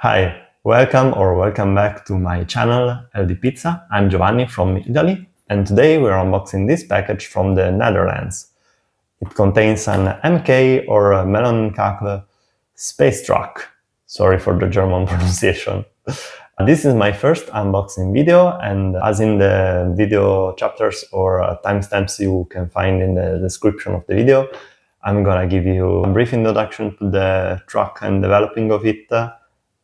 Hi, welcome back to my channel LD Pizza. I'm Giovanni from Italy, and today we're unboxing this package from the Netherlands. It contains an MK or a Melonkakel space truck. Sorry for the German pronunciation. This is my first unboxing video, and as in the video chapters or timestamps you can find in the description of the video, I'm gonna give you a brief introduction to the truck and developing of it.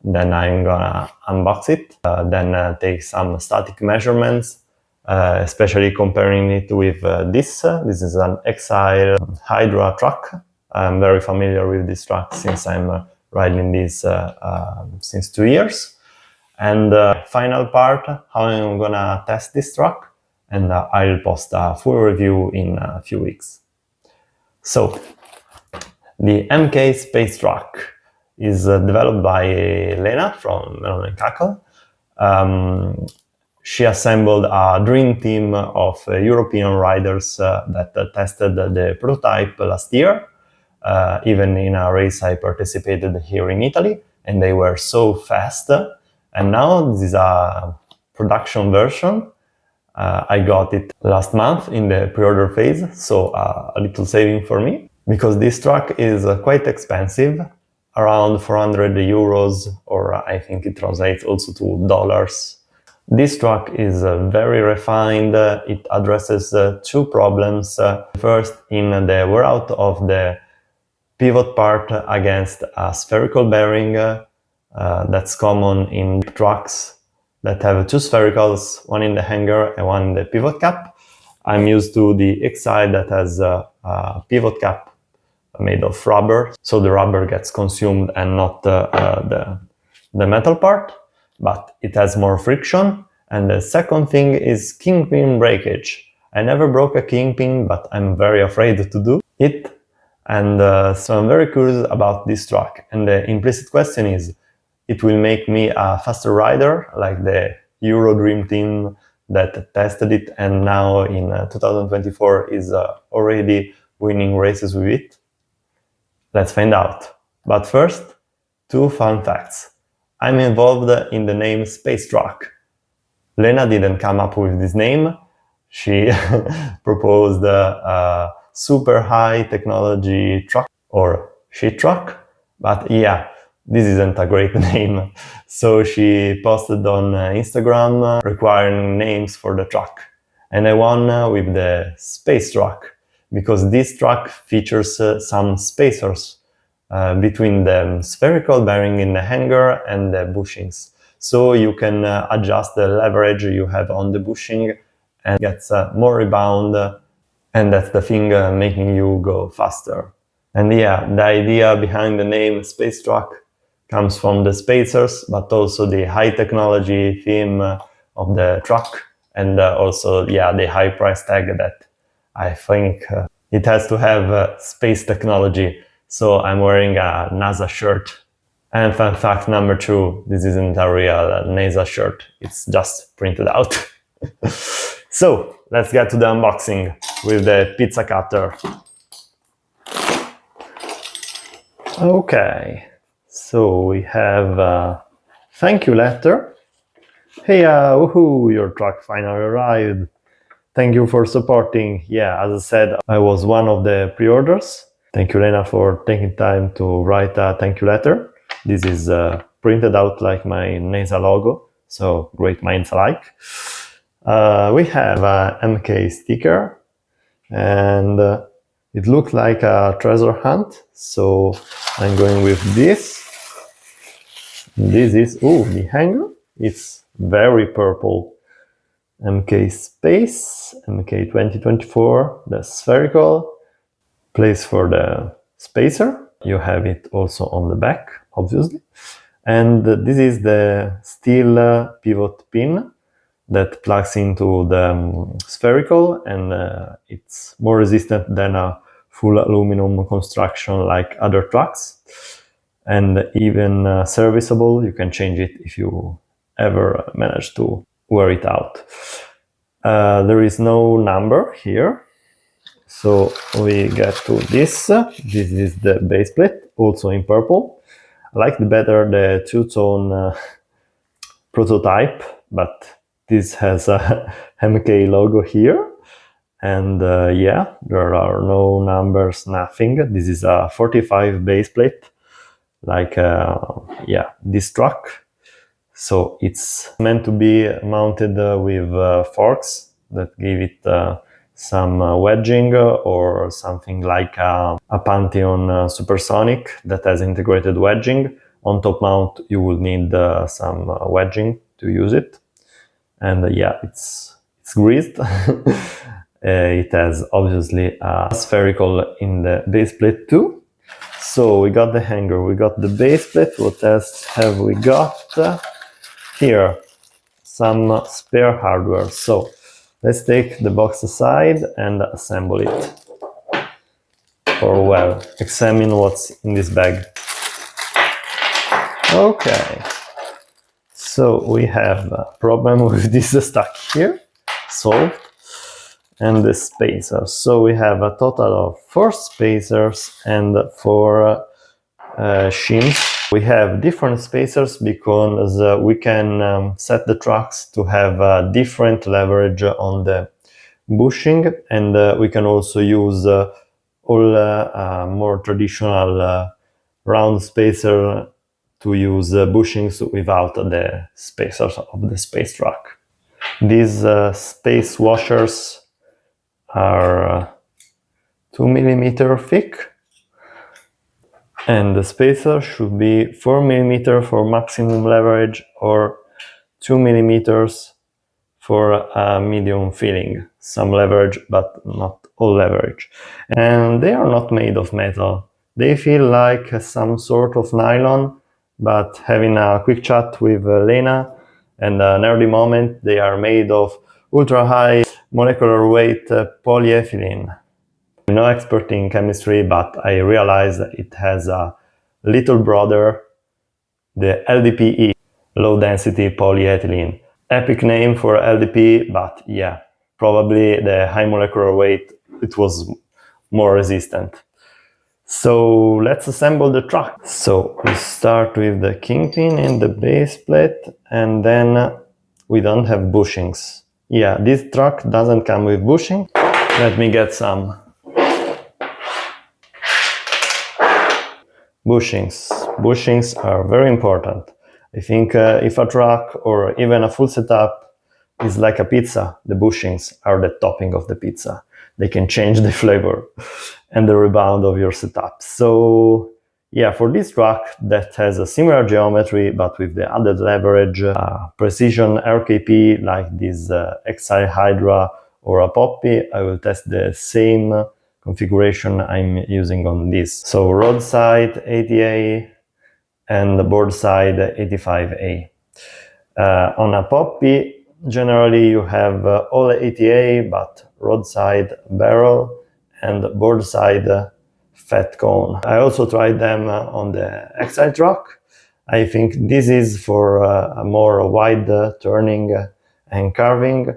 Then I'm gonna unbox it, then take some static measurements, especially comparing it with this. This is an Exile Hydra truck. I'm very familiar with this truck since I'm riding this since 2 years. And final part, how I'm gonna test this truck, and I'll post a full review in a few weeks. So, the MK Space Truck is developed by Lena from Melonkakel. She assembled a dream team of European riders that tested the prototype last year. Even in a race I participated here in Italy, and they were so fast. And now this is a production version. I got it last month in the pre-order phase, so a little saving for me, because this truck is quite expensive. Around 400 euros, or I think it translates also to dollars. This truck is very refined. It addresses two problems. First, in the wear out of the pivot part against a spherical bearing. That's common in trucks that have two sphericals, one in the hanger and one in the pivot cap. I'm used to the Exile that has a pivot cap made of rubber, so the rubber gets consumed and not the metal part, but it has more friction. And the second thing is kingpin breakage. I never broke a kingpin, but I'm very afraid to do it, and so I'm very curious about this truck. And the implicit question is, it will make me a faster rider, like the Euro Dream Team that tested it and now in 2024 is already winning races with it? Let's find out. But first, two fun facts. I'm involved in the name Space Truck. Lena didn't come up with this name. She proposed a super high technology truck or shit truck. But yeah, this isn't a great name. So she posted on Instagram requiring names for the truck. And I won with the Space Truck, because this truck features some spacers between the spherical bearing in the hanger and the bushings. So you can adjust the leverage you have on the bushing and gets more rebound, and that's the thing making you go faster. And yeah, the idea behind the name Space Truck comes from the spacers, but also the high technology theme of the truck, and also the high price tag that I think it has to have space technology, so I'm wearing a NASA shirt. And fun fact number 2, this isn't a real NASA shirt, it's just printed out. So, let's get to the unboxing with the pizza cutter. Okay, so we have a thank you letter. Hey, woohoo, your truck finally arrived. Thank you for supporting. Yeah, as I said, I was one of the pre-orders. Thank you, Lena, for taking time to write a thank you letter. This is printed out like my NASA logo, so great minds alike. We have a MK sticker, and it looks like a treasure hunt, so I'm going with this. This is, the hanger. It's very purple. MK Space, MK 2024, the spherical place for the spacer. You have it also on the back, obviously. And this is the steel pivot pin that plugs into the spherical, and it's more resistant than a full aluminum construction like other trucks, and even serviceable. You can change it if you ever manage to wear it out. There is no number here, so we get to this. This is the base plate, also in purple. I liked better the two-tone prototype, but this has a MK logo here. And yeah, there are no numbers, nothing. This is a 45 base plate, like yeah, this truck. So it's meant to be mounted with forks that give it some wedging or something like a Pantheon Supersonic that has integrated wedging. On top mount, you will need some wedging to use it. And yeah, it's greased. It has obviously a spherical in the base plate too. So we got the hanger, we got the base plate. What else have we got? Here, some spare hardware. So let's take the box aside and assemble it. Or well, examine what's in this bag. Okay. So we have a problem with this stack here, solved. And the spacers. So we have a total of 4 spacers and 4 shims. We have different spacers because we can set the trucks to have different leverage on the bushing, and we can also use all more traditional round spacer to use bushings without the spacers of the space truck. These space washers are 2 mm thick, and the spacer should be 4 mm for maximum leverage or 2 mm for a medium feeling. Some leverage, but not all leverage. And they are not made of metal. They feel like some sort of nylon, but having a quick chat with Lena and an early moment, they are made of ultra high molecular weight polyethylene. I'm no expert in chemistry, but I realized it has a little brother, the LDPE, low density polyethylene. Epic name for LDPE, but yeah, probably the high molecular weight, it was more resistant. So let's assemble the truck. So we start with the kingpin and the base plate, and then we don't have bushings. Yeah, this truck doesn't come with bushing. Let me get some bushings. Bushings are very important. I think if a truck or even a full setup is like a pizza, the bushings are the topping of the pizza. They can change the flavor and the rebound of your setup. So yeah, for this truck that has a similar geometry but with the added leverage, precision RKP like this XI Hydra or a Poppy, I will test the same configuration I'm using on this. So roadside 80A and the board side 85A. On a Poppy, generally you have all 80A but roadside barrel and board side fat cone. I also tried them on the XI truck. I think this is for a more wide turning and carving,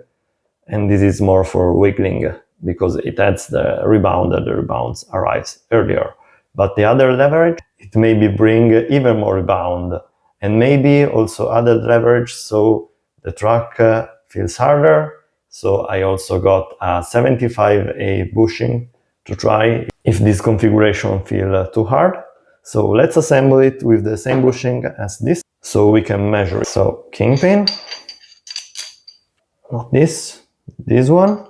and this is more for wiggling because it adds the rebound and the rebounds arrives earlier. But the other leverage, it maybe bring even more rebound and maybe also added leverage so the truck feels harder. So I also got a 75A bushing to try if this configuration feels too hard. So let's assemble it with the same bushing as this so we can measure it. So kingpin, not this one.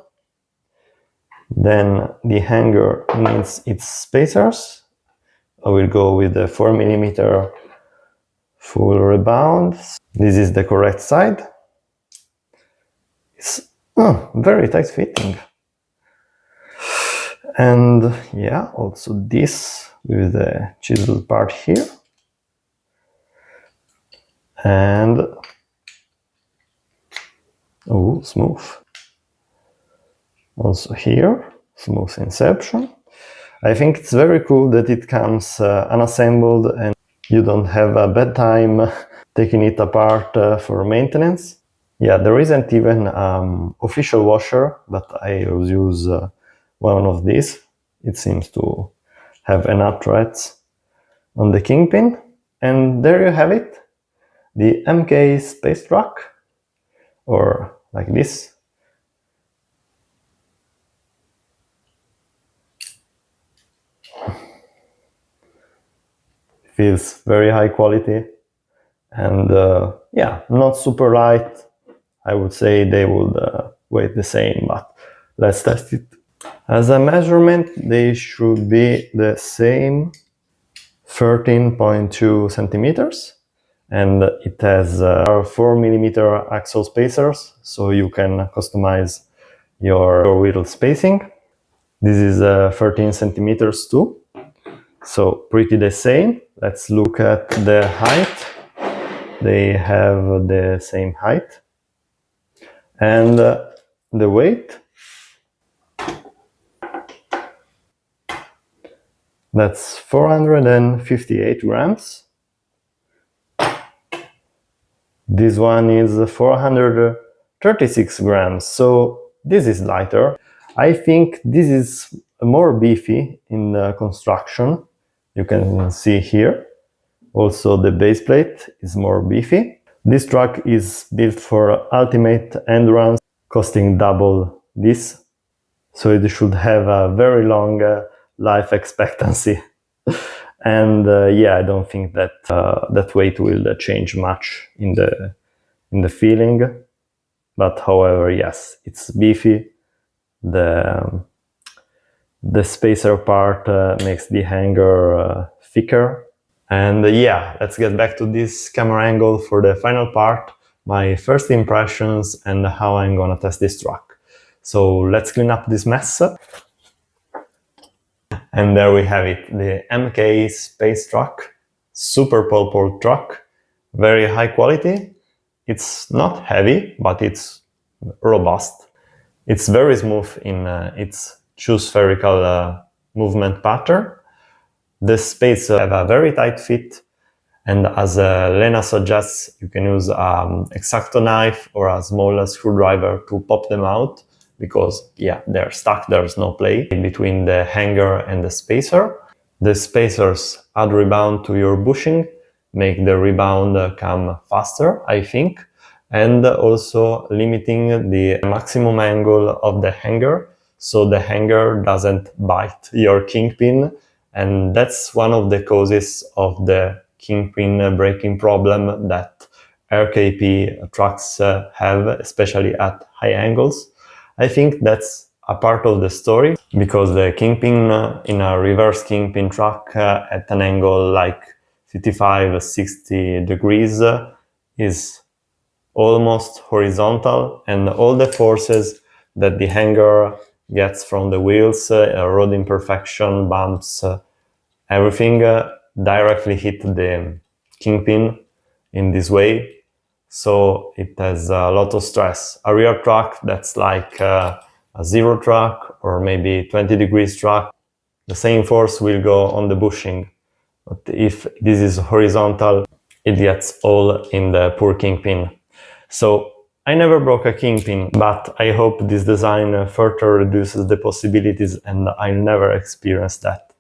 Then the hanger needs its spacers. I will go with the 4 mm full rebound. This is the correct side. It's very tight fitting. And yeah, also this with the chisel part here. And oh, smooth. Also here, smooth inception. I think it's very cool that it comes unassembled and you don't have a bad time taking it apart for maintenance. Yeah, there isn't even official washer, but I will use one of these. It seems to have enough threads on the kingpin. And there you have it, the MK space truck, or like this. Feels very high quality, and yeah, not super light. I would say they would weigh the same, but let's test it. As a measurement, they should be the same, 13.2 centimeters, and it has 4mm axle spacers, so you can customize your wheel spacing. This is 13 centimeters too, so pretty the same. Let's look at the height. They have the same height. And the weight, that's 458 grams. This one is 436 grams, so this is lighter. I think this is more beefy in the construction. You can see here. Also, the base plate is more beefy. This truck is built for ultimate endurance, costing double this, so it should have a very long life expectancy. And yeah, I don't think that that weight will change much in the feeling. But however, yes, it's beefy. The spacer part makes the hanger thicker. And yeah, let's get back to this camera angle for the final part, my first impressions and how I'm gonna test this truck. So let's clean up this mess. And there we have it, the MK space truck, super pole truck, very high quality. It's not heavy, but it's robust. It's very smooth in its true spherical movement pattern. The spades have a very tight fit, and as Lena suggests, you can use an X-Acto knife or a small screwdriver to pop them out, because yeah, they're stuck, there's no play between the hanger and the spacer. The spacers add rebound to your bushing, make the rebound come faster, I think, and also limiting the maximum angle of the hanger, so the hanger doesn't bite your kingpin. And that's one of the causes of the kingpin breaking problem that RKP trucks have, especially at high angles. I think that's a part of the story, because the kingpin in a reverse kingpin truck at an angle like 55-60 degrees is almost horizontal, and all the forces that the hanger gets from the wheels, road imperfection, bumps, everything directly hit the kingpin in this way, so it has a lot of stress. A rear truck that's like a zero truck or maybe 20 degrees truck, the same force will go on the bushing. But if this is horizontal, it gets all in the poor kingpin. So I never broke a kingpin, but I hope this design further reduces the possibilities and I never experienced that.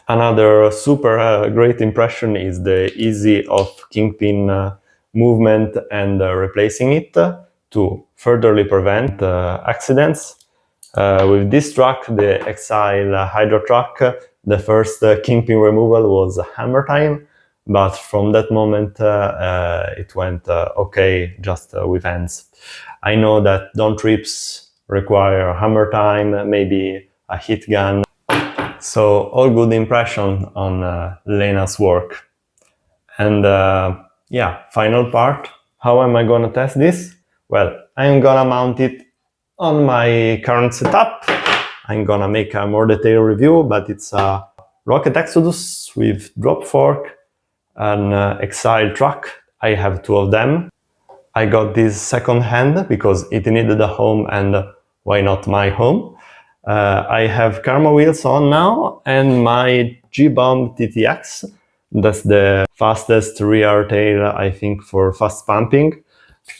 Another super great impression is the easy of kingpin movement and replacing it to furtherly prevent accidents. With this truck, the Exile Hydro truck, the first kingpin removal was hammer time, but from that moment it went okay, just with hands. I know that don't trips require hammer time, maybe a heat gun. So all good impression on Lena's work. And yeah, final part. How am I gonna test this? Well, I'm gonna mount it on my current setup. I'm gonna make a more detailed review, but it's a Rocket Exodus with drop fork, an Exile truck. I have two of them. I got this second hand because it needed a home, and why not my home? I have Karma wheels on now and my G-Bomb TTX. That's the fastest rear tail, I think, for fast pumping.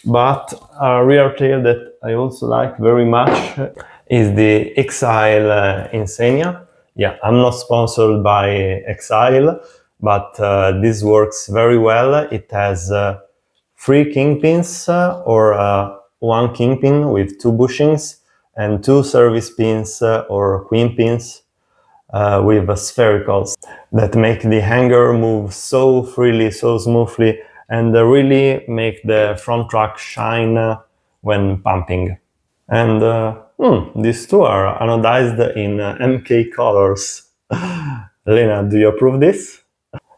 But a rear tail that I also like very much is the Exile Insania. Yeah, I'm not sponsored by Exile, but this works very well. It has 3 kingpins or 1 kingpin with 2 bushings and 2 service pins or queen pins with sphericals that make the hanger move so freely, so smoothly, and really make the front track shine when pumping. And these 2 are anodized in MK colors. Lena, do you approve this?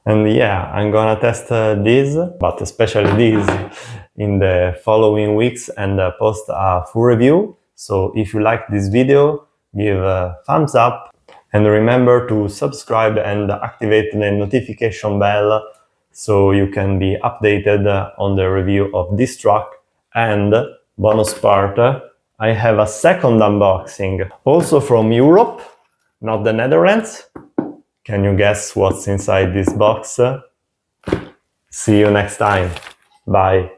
And yeah, I'm gonna test these, but especially these, in the following weeks and post a full review. So if you like this video, give a thumbs up and remember to subscribe and activate the notification bell so you can be updated on the review of this truck. And bonus part, I have a second unboxing, also from Europe, not the Netherlands. Can you guess what's inside this box? See you next time. Bye.